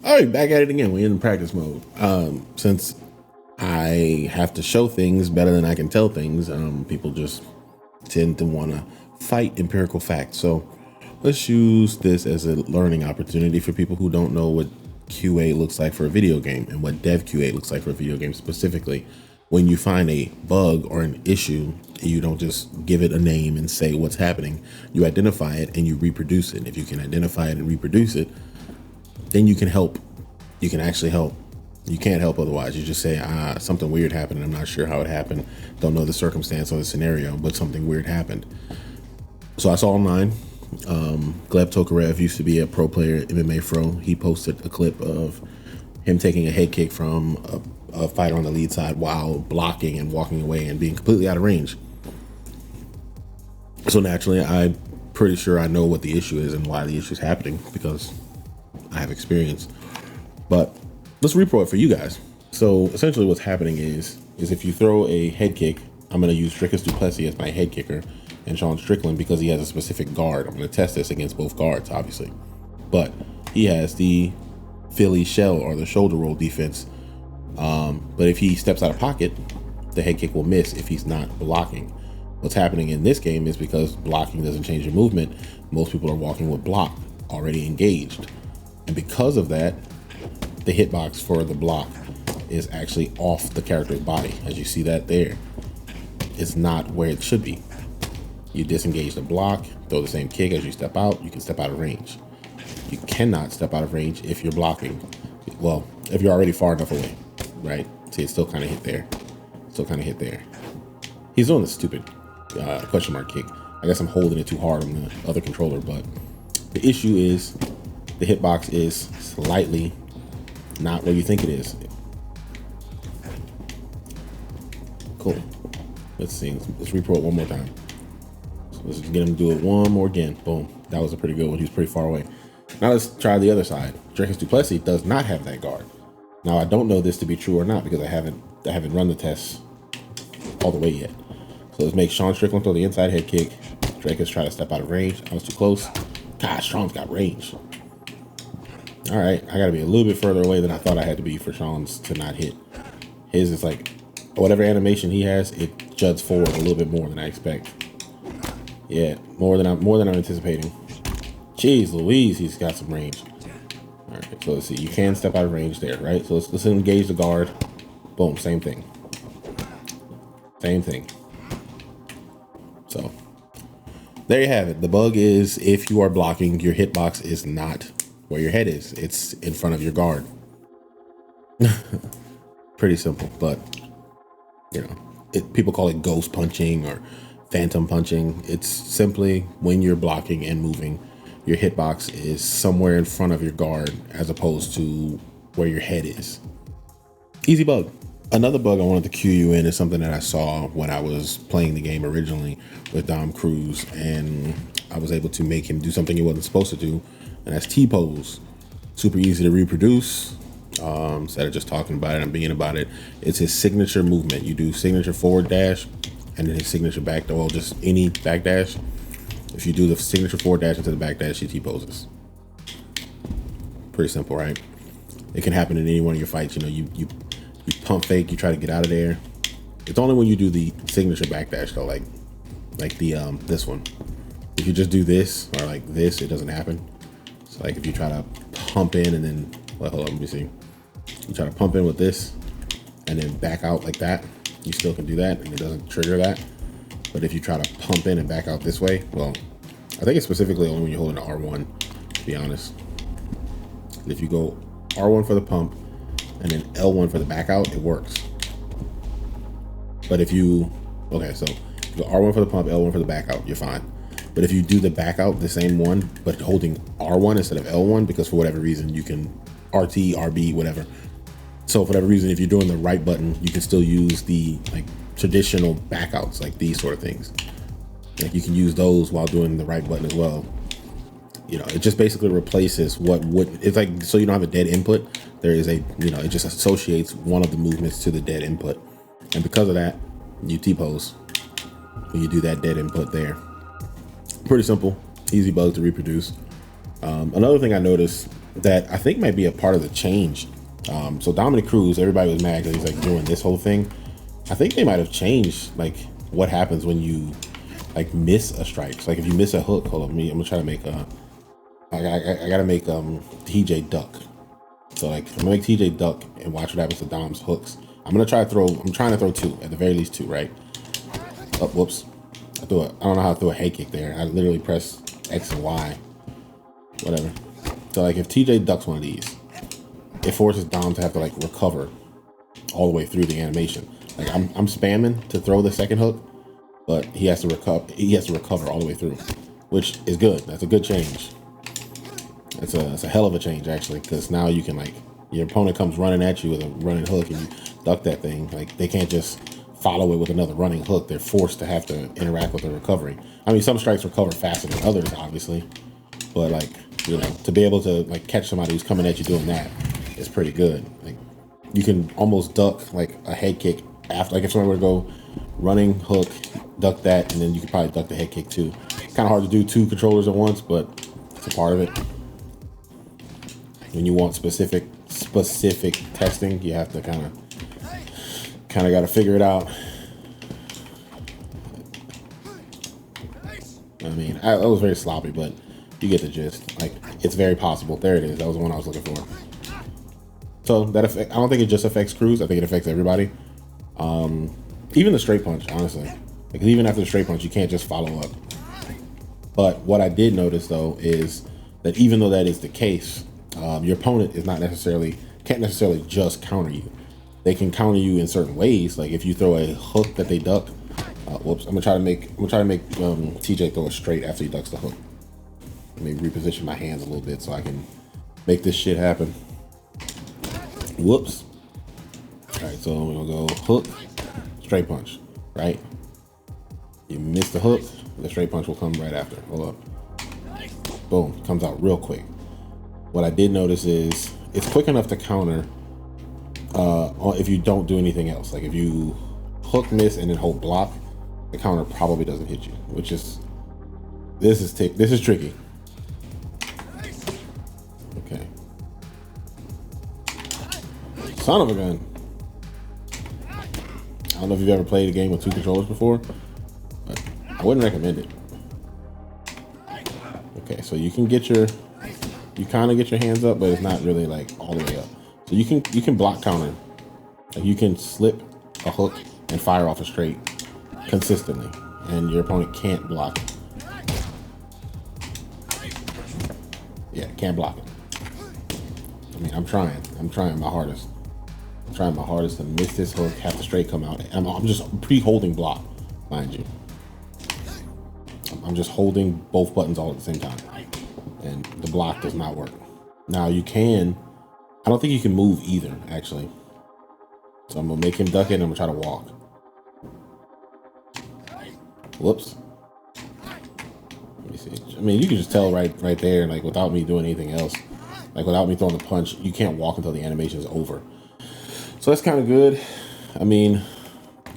All right, back at it again. We're in practice mode. Since I have to show things better than I can tell things, people just tend to want to fight empirical facts. So let's use this as a learning opportunity for people who don't know what QA looks like for a video game and what dev QA looks like for a video game specifically. When you find a bug or an issue, you don't just give it a name and say what's happening. You identify it and you reproduce it. If you can identify it and reproduce it, then you can help. You can actually help. You can't help otherwise. You just say, something weird happened and I'm not sure how it happened. Don't know the circumstance or the scenario, but something weird happened. So I saw online, Gleb Tokarev used to be a pro player, MMA pro. He posted a clip of him taking a head kick from a fighter on the lead side while blocking and walking away and being completely out of range. So naturally, I'm pretty sure I know what the issue is and why the issue is happening because I have experience. But let's repro it for you guys. So essentially what's happening is if you throw a head kick, I'm going to use Dricus du Plessis as my head kicker and Sean Strickland because he has a specific guard. I'm going to test this against both guards, obviously. But he has the Philly shell or the shoulder roll defense. But if he steps out of pocket, the head kick will miss if he's not blocking. What's happening in this game is because blocking doesn't change your movement, most people are walking with block already engaged. And because of that, the hitbox for the block is actually off the character's body. As you see that there, it's not where it should be. You disengage the block, throw the same kick as you step out, you can step out of range. You cannot step out of range if you're blocking. Well, if you're already far enough away, right? See, it's still kind of hit there. Still kind of hit there. He's doing the stupid question mark kick. I guess I'm holding it too hard on the other controller, but the issue is the hitbox is slightly not where you think it is. Cool. Let's see. Let's repro it one more time. So let's get him to do it one more again. Boom. That was a pretty good one. He was pretty far away. Now let's try the other side. Dricus du Plessis does not have that guard. Now I don't know this to be true or not because I haven't run the tests all the way yet. So let's make Sean Strickland throw the inside head kick. Dricus try to step out of range. I was too close. Gosh, Sean's got range. All right, I got to be a little bit further away than I thought I had to be for Sean's to not hit. His is like, whatever animation he has, it juts forward a little bit more than I expect. Yeah, more than I'm anticipating. Jeez Louise, he's got some range. All right, so let's see. You can step out of range there, right? So let's engage the guard. Boom, same thing. Same thing. So there you have it. The bug is if you are blocking, your hitbox is not where your head is. It's in front of your guard. Pretty simple, but you know, people call it ghost punching or phantom punching. It's simply when you're blocking and moving, your hitbox is somewhere in front of your guard as opposed to where your head is. Easy bug. Another bug I wanted to cue you in is something that I saw when I was playing the game originally with Dom Cruz, and I was able to make him do something he wasn't supposed to do, and that's T-pose. Super easy to reproduce. Instead of just talking about it and being about it, it's his signature movement. You do signature forward dash and then his signature back, well, just any back dash. If you do the signature forward dash into the back dash, he T-poses. Pretty simple, right? It can happen in any one of your fights. You know, you pump fake, you try to get out of there. It's only when you do the signature back dash though, like the this one. If you just do this or like this, it doesn't happen. So like if you try to pump in and then, well, hold on, let me see. You try to pump in with this and then back out like that, you still can do that and it doesn't trigger that. But if you try to pump in and back out this way, well, I think it's specifically only when you're holding the R1, to be honest. If you go R1 for the pump and then L1 for the back out, it works. But if you, okay, so you go R1 for the pump, L1 for the back out, you're fine. But if you do the back out, the same one, but holding R1 instead of L1, because for whatever reason, you can RT, RB, whatever. So for whatever reason, if you're doing the right button, you can still use the like traditional back outs, like these sort of things. Like you can use those while doing the right button as well. You know, it just basically replaces what would, it's like, so you don't have a dead input. There is a, you know, it just associates one of the movements to the dead input. And because of that, you T-pose when you do that dead input there. Pretty simple, easy bug to reproduce. Another thing I noticed that I think might be a part of the change. So Dominic Cruz, everybody was mad because he's like doing this whole thing. I think they might have changed like what happens when you like miss a strike. So, like if you miss a hook, hold on, I'm gonna try to make I gotta make TJ duck. So like I'm gonna make TJ duck and watch what happens to Dom's hooks. I'm trying to throw two, at the very least two, right? Oh, whoops. I don't know how to throw a head kick there. I literally press X and Y. Whatever. So like if TJ ducks one of these, it forces Dom to have to like recover all the way through the animation. Like I'm spamming to throw the second hook, but he has to recover all the way through, which is good. That's a good change. It's a hell of a change actually, because now you can like your opponent comes running at you with a running hook and you duck that thing. Like they can't just follow it with another running hook. They're forced to have to interact with the recovery. I mean, some strikes recover faster than others, obviously, but like, you know, to be able to like catch somebody who's coming at you doing that is pretty good. Like you can almost duck like a head kick after, like if somebody were to go running hook, duck that, and then you could probably duck the head kick too. It's kind of hard to do two controllers at once, but it's a part of it. When you want specific testing, you have to kind of got to figure it out. I mean, I was very sloppy, but you get the gist. Like, it's very possible. There it is. That was the one I was looking for. So that I don't think it just affects Cruz. I think it affects everybody. Even the straight punch, honestly. Because even after the straight punch, you can't just follow up. But what I did notice though is that even though that is the case, your opponent is can't necessarily just counter you. They can counter you in certain ways. Like if you throw a hook that they duck. Whoops! I'm gonna try to make TJ throw it straight after he ducks the hook. Let me reposition my hands a little bit so I can make this shit happen. Whoops! All right, so I'm gonna go hook, straight punch. Right? You miss the hook, the straight punch will come right after. Hold up! Boom! Comes out real quick. What I did notice is it's quick enough to counter if you don't do anything else. Like if you hook, miss, and then hold block, the counter probably doesn't hit you, which is this is tricky. Okay. Son of a gun. I don't know if you've ever played a game with two controllers before, but I wouldn't recommend it. Okay, so you kind of get your hands up, but it's not really like all the way up. So you can block counter. Like you can slip a hook and fire off a straight consistently, and your opponent can't block it. Yeah, can't block it. I mean, I'm trying my hardest. I'm trying my hardest to miss this hook, have the straight come out. I'm just pre-holding block, mind you. I'm just holding both buttons all at the same time, and the block does not work. Now I don't think you can move either, actually. So I'm gonna make him duck it and I'm gonna try to walk. Whoops. Let me see. I mean, you can just tell right there, like without me doing anything else, like without me throwing the punch, you can't walk until the animation is over. So that's kind of good. I mean,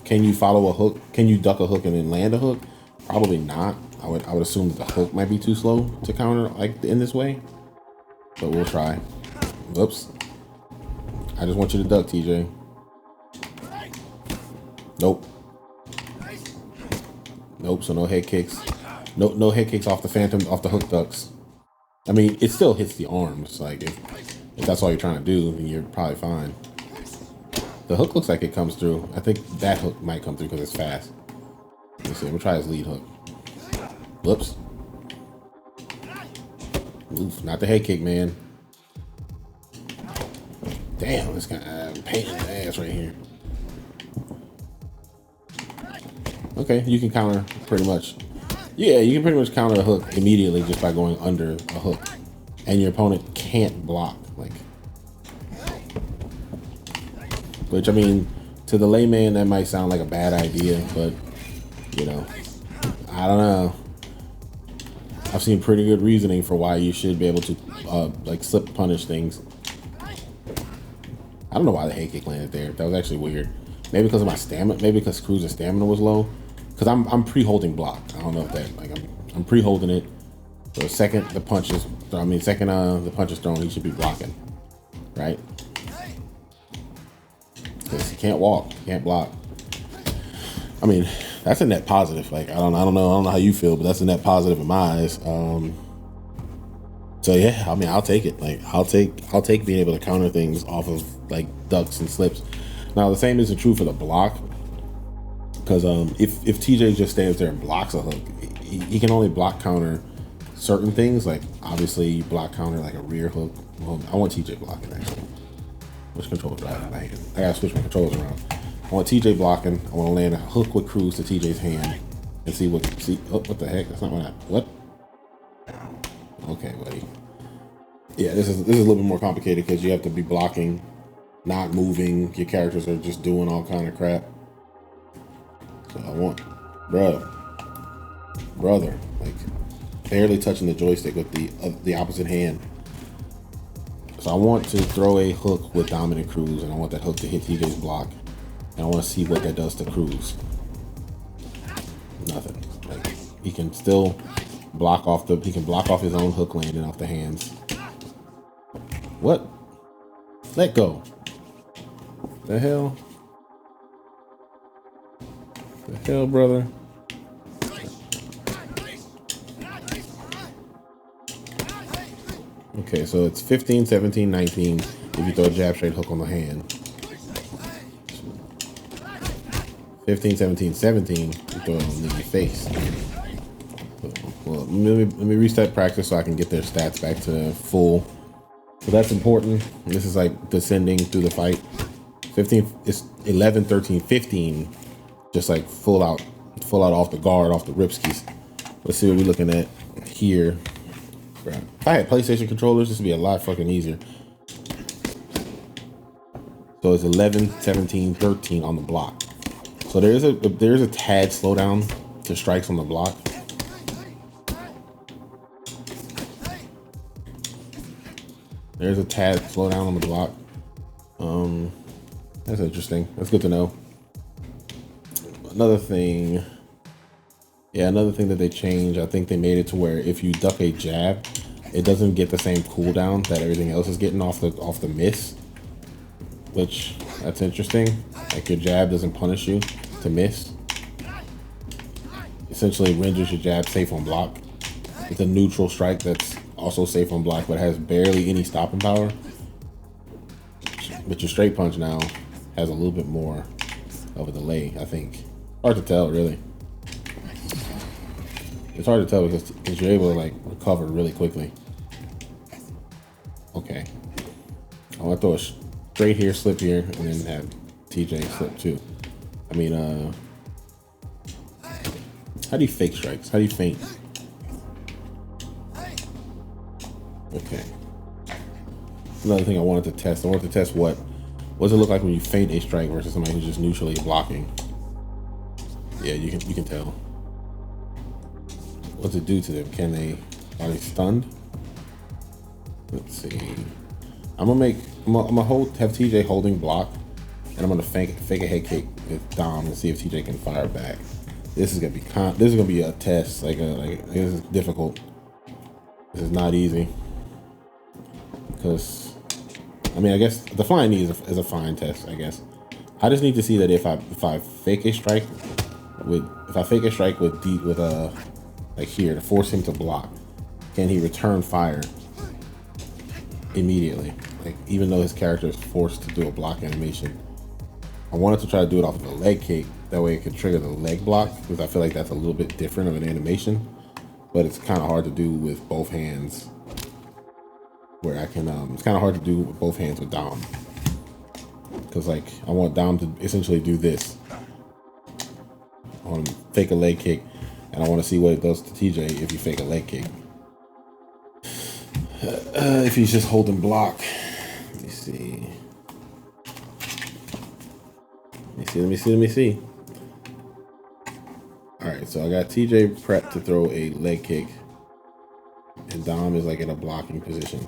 can you follow a hook? Can you duck a hook and then land a hook? Probably not. I would assume that the hook might be too slow to counter like in this way, but we'll try. Whoops. I just want you to duck, TJ. Nope. Nope, so no head kicks. No head kicks off the hook ducks. I mean, it still hits the arms. Like, if that's all you're trying to do, then you're probably fine. The hook looks like it comes through. I think that hook might come through because it's fast. Let's see, we'll try his lead hook. Whoops. Oof, not the head kick, man. Damn, this kind of pain in the ass right here. Okay, you can counter pretty much. Yeah, you can pretty much counter a hook immediately just by going under a hook. And your opponent can't block. Like, which, I mean, to the layman, that might sound like a bad idea, but, you know, I don't know. I've seen pretty good reasoning for why you should be able to, like, slip punish things. I don't know why the head kick landed there. That was actually weird. Maybe because of my stamina. Maybe because Cruz's stamina was low. Because I'm pre-holding block. I don't know if that, like, I'm pre-holding it. So second the punch is, the punch is thrown, he should be blocking, right? Because he can't walk, can't block. I mean, that's a net positive. Like, I don't know how you feel, but that's a net positive in my eyes. So yeah, I mean, I'll take it. Like, I'll take being able to counter things off of like ducks and slips. Now, the same isn't true for the block, because if TJ just stands there and blocks a hook, he can only block counter certain things. Like, obviously, block counter like a rear hook. Well, I want TJ blocking actually. Which controller do I have in my hand? I gotta switch my controllers around. I want TJ blocking. I want to land a hook with cruise to TJ's hand and see what. Oh, what the heck? That's not what. Okay, buddy. Yeah, this is a little bit more complicated because you have to be blocking, not moving. Your characters are just doing all kind of crap. So I want, brother, like barely touching the joystick with the opposite hand. So I want to throw a hook with dominant cruise, and I want that hook to hit TJ's block, and I want to see what that does to cruise. Nothing. Like, he can still block off his own hook landing off the hands. What? Let go. The hell? The hell, brother? Okay, so it's 15, 17, 19 if you throw a jab straight hook on the hand. 15, 17, 17 you throw it on the face. Well, let me reset practice so I can get their stats back to full. So that's important. This is like descending through the fight. 15 is 11, 13, 15, just like full out off the guard, off the ripskis. Let's see what we're looking at here. If I had PlayStation controllers, this would be a lot fucking easier. So it's 11, 17, 13 on the block. So there's a tad slowdown to strikes on the block. There's a tad slowdown on the block. That's interesting. That's good to know. Another thing that they changed, I think they made it to where if you duck a jab, it doesn't get the same cooldown that everything else is getting off the miss. Which, that's interesting. Like, your jab doesn't punish you to miss. Essentially renders your jab safe on block. It's a neutral strike that's also safe on block, but has barely any stopping power. But your straight punch now has a little bit more of a delay, I think. Hard to tell, really. It's hard to tell because you're able to like recover really quickly. Okay. I want to throw a straight here, slip here, and then have TJ slip too. I mean, how do you fake strikes? How do you feint? Okay. Another thing I wanted to test. I wanted to test what does it look like when you feint a strike versus somebody who's just neutrally blocking. Yeah, you can tell. What's it do to them? Are they stunned? Let's see. I'm gonna have TJ holding block, and I'm gonna fake a head kick with Dom and see if TJ can fire back. This is gonna be a test. Like this is difficult. This is not easy. Because, I mean, I guess the flying knee is a fine test, I guess. I just need to see that if I fake a strike with like here to force him to block, can he return fire immediately? Like, even though his character is forced to do a block animation. I wanted to try to do it off of a leg kick. That way it could trigger the leg block, because I feel like that's a little bit different of an animation. But it's kind of hard to do with both hands. Where I can, it's kind of hard to do with both hands with Dom. Because, like, I want Dom to essentially do this. I want him to fake a leg kick, and I want to see what it does to TJ if you fake a leg kick. If he's just holding block. Let me see. Let me see. Alright, so I got TJ prepped to throw a leg kick. And Dom is like in a blocking position.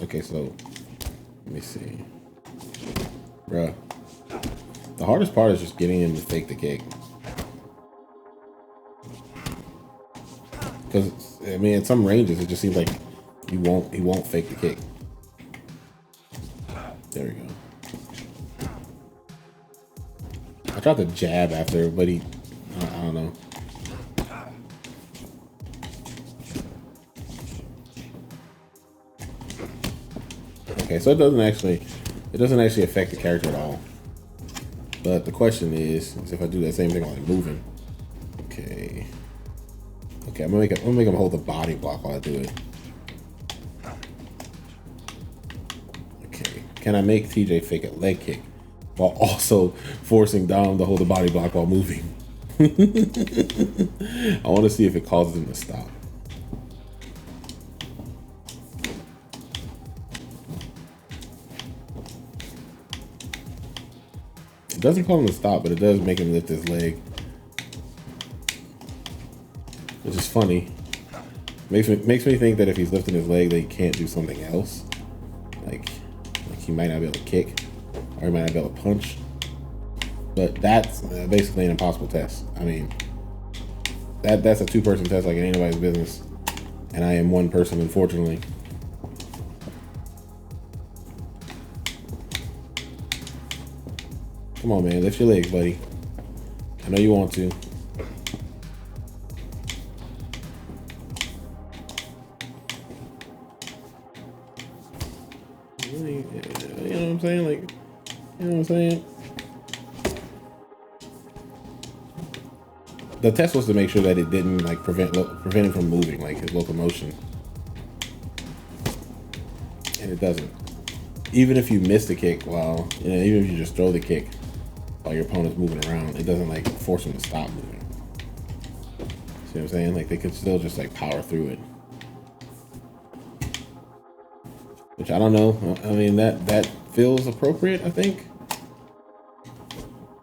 Okay, so let me see. Bruh. The hardest part is just getting him to fake the kick. Because I mean, at some ranges, it just seems like he won't fake the kick. There we go. I tried to jab after, but I don't know. Okay, so it doesn't actually affect the character at all. But the question is if I do that same thing while I'm moving. Okay. Okay, I'm gonna make him hold the body block while I do it. Okay. Can I make TJ fake a leg kick while also forcing Dom to hold the body block while moving? I want to see if it causes him to stop. It doesn't cause him to stop, but it does make him lift his leg, which is funny. Makes me think that if he's lifting his leg, that he can't do something else. Like he might not be able to kick, or he might not be able to punch. But that's basically an impossible test. I mean, that's a two-person test like it ain't nobody's business. And I am one person, unfortunately. Come on, man. Lift your legs, buddy. I know you want to. You know what I'm saying? Like, you know what I'm saying? The test was to make sure that it didn't like prevent him from moving, like his locomotion. And it doesn't. Even if you miss the kick even if you just throw the kick while your opponent's moving around, it doesn't like force him to stop moving. See what I'm saying? Like they could still just like power through it. Which I don't know. I mean, that feels appropriate, I think.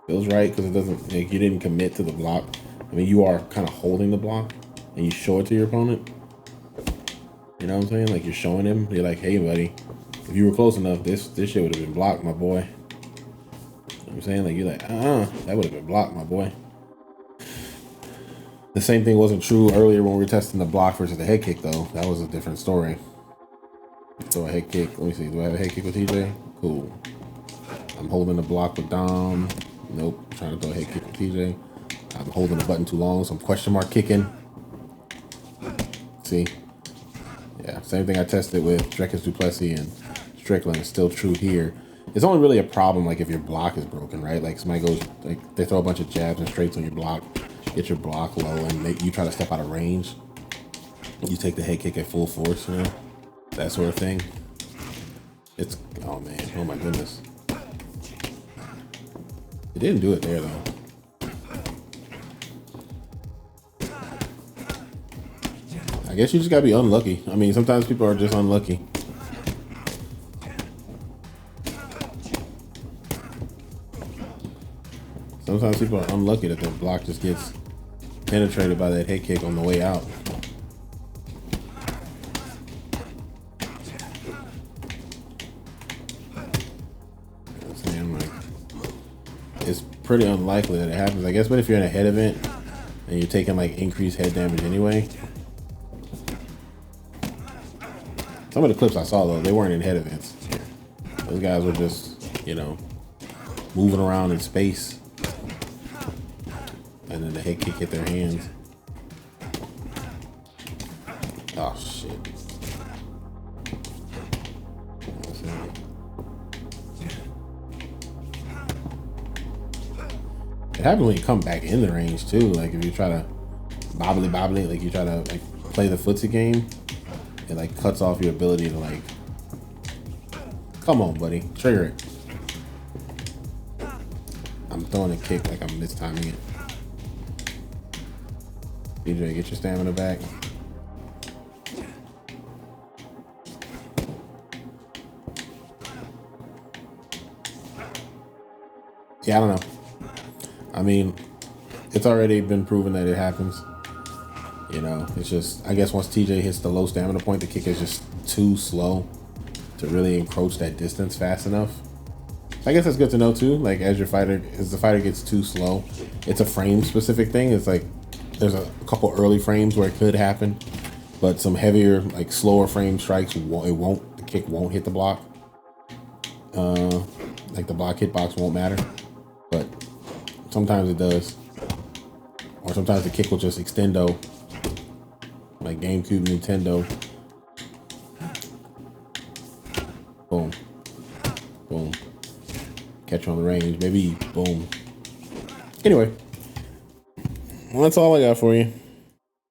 Feels right because it doesn't, like, you didn't commit to the block. I mean, you are kind of holding the block and you show it to your opponent. You know what I'm saying? Like you're showing him, you're like, hey buddy, if you were close enough, this shit would have been blocked, my boy. You know what I'm saying? Like you're like, that would have been blocked, my boy. The same thing wasn't true earlier when we were testing the block versus the head kick though. That was a different story. So a head kick, let me see, do I have a head kick with TJ? Cool. I'm holding the block with Dom. Nope, I'm trying to throw a head kick with TJ. I'm holding the button too long, so I'm question mark kicking. See? Yeah, same thing I tested with Dricus Duplessis and Strickland is still true here. It's only really a problem like if your block is broken, right? Like somebody goes, like they throw a bunch of jabs and straights on your block, get your block low, and you try to step out of range. You take the head kick at full force, you know? That sort of thing. It's, oh man, oh my goodness. It didn't do it there though. I guess you just gotta be unlucky. I mean, sometimes people are just unlucky. Sometimes people are unlucky that their block just gets penetrated by that head kick on the way out. It's pretty unlikely that it happens, I guess, but if you're in a head event and you're taking like increased head damage anyway. Some of the clips I saw though, they weren't in head events. Those guys were just, you know, moving around in space. And then the head kick hit their hands. Oh shit. It happens when you come back in the range too. Like if you try to bobbly, like you try to like play the footsie game, it like cuts off your ability to like, come on buddy, trigger it. I'm throwing a kick like I'm mistiming it. DJ, get your stamina back. Yeah, I don't know. I mean, it's already been proven that it happens. You know, it's just, I guess once TJ hits the low stamina point, the kick is just too slow to really encroach that distance fast enough. I guess that's good to know too. Like as the fighter gets too slow, it's a frame specific thing. It's like there's a couple early frames where it could happen, but some heavier, like slower frame strikes, the kick won't hit the block. Like the block hitbox won't matter, but sometimes it does. Or sometimes the kick will just extendo, like GameCube, Nintendo. Boom, boom. Catch on the range, maybe boom. Anyway, well, that's all I got for you.